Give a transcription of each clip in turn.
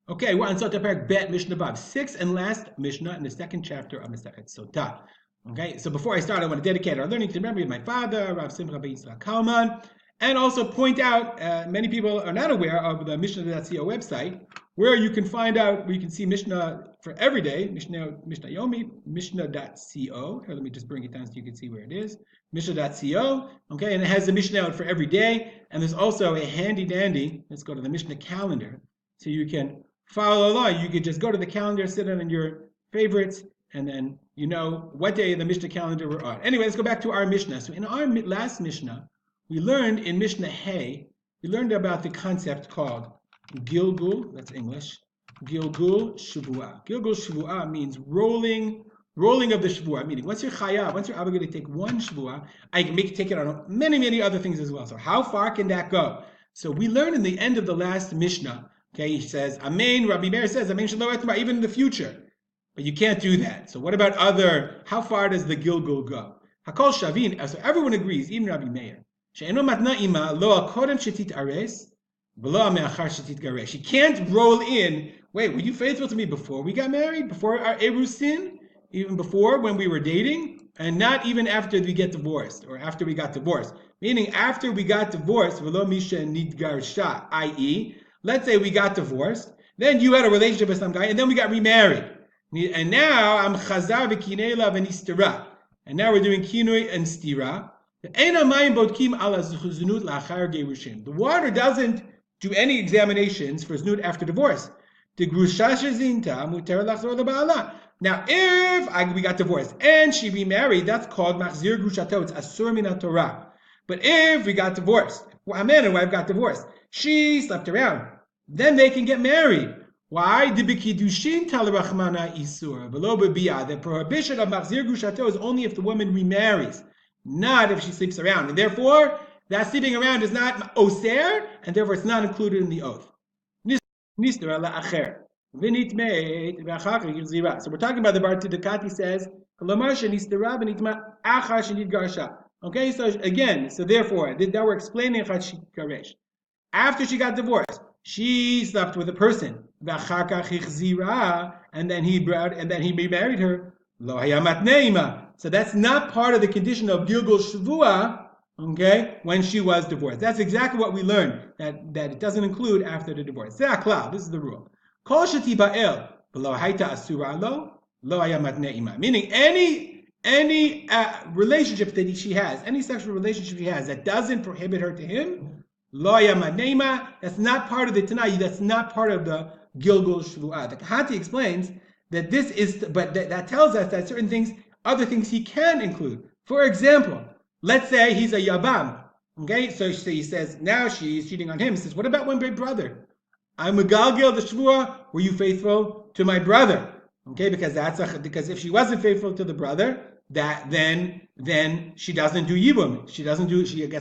Okay, we're on Sotah Parak Bet Mishnah Bab, sixth and last Mishnah in the second chapter of Mishnah Sotah. Okay, so before I start, I want to dedicate our learning to the memory of my father, Rav Simcha Ben Yitzchak Kalman, and also point out many people are not aware of the Mishnah.co website, where you can find out, where you can see Mishnah for every day, Mishnah Yomi, Mishnah.co. Here, let me just bring it down so you can see where it is. Mishnah.co, okay, and it has the Mishnah out for every day, and there's also a handy dandy, let's go to the Mishnah calendar, so you can follow along. You could just go to the calendar, sit on your favorites, and then you know what day of the Mishnah calendar we're on. Anyway, let's go back to our Mishnah. So in our last Mishnah, we learned in Mishnah Hey, we learned about the concept called Gilgul, that's English, Gilgul Shavua. Gilgul Shavua means rolling of the Shavua, meaning once you're chayav, once you're obligated to take one Shavua, I can take it on many other things as well. So how far can that go? So we learned in the end of the last Mishnah, okay, he says, Amen, Rabbi Meir says, Amen Shalom Etma, even in the future. But you can't do that. So what about how far does the Gilgul go? Hakol Shavin, so everyone agrees, even Rabbi Meir. She'eno matna ima lo akodem shetit ares, v'lo me'achar shetit garesh. She can't roll in, wait, were you faithful to me before we got married? Before our Erusin? Even before, when we were dating? And not even after we get divorced, or after we got divorced. Meaning, after we got divorced, v'lo misha nidgarsha, i.e., let's say we got divorced, then you had a relationship with some guy, and then we got remarried. And now I'm chazar v'kinei and istira. And now we're doing kinui and stira. The water doesn't do any examinations for znut after divorce. Now, if we got divorced and she remarried, that's called machzir grushato. It's asur min Torah. But if we got divorced, a man and wife got divorced, she slept around, then they can get married. Why? The prohibition of machzir grushato is only if the woman remarries, not if she sleeps around. And therefore, that sleeping around is not oser, and therefore it's not included in the oath. So we're talking about the Bar Tidakati says, okay, so again, so therefore, that we're explaining after she got divorced, she slept with a person, and then he remarried her. So that's not part of the condition of Gilgul Shavua, okay, when she was divorced. That's exactly what we learned, that it doesn't include after the divorce. This is the rule. Meaning any relationship that she has, any sexual relationship she has that doesn't prohibit her to him, that's not part of the Tanai, that's not part of the Gilgul Shvu'ah. The Kahati explains that this is, but that tells us that certain things, other things he can include. For example, let's say he's a Yabam. Okay, so he says, now she's cheating on him. He says, what about my brother? I'm a Galgil, the Shvu'ah, were you faithful to my brother? Okay, because because if she wasn't faithful to the brother, that then she doesn't do yibum. She gets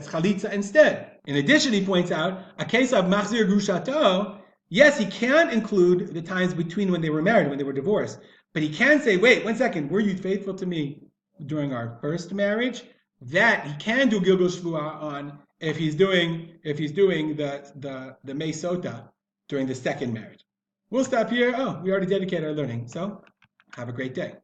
chalitza instead. In addition, he points out a case of machzir grushato. Yes, he can't include the times between when they were married, when they were divorced, but he can say, wait, 1 second, were you faithful to me during our first marriage? That he can do gilgul shvuah on if he's doing the Mei Sotah during the second marriage. We'll stop here. Oh, we already dedicated our learning, so have a great day.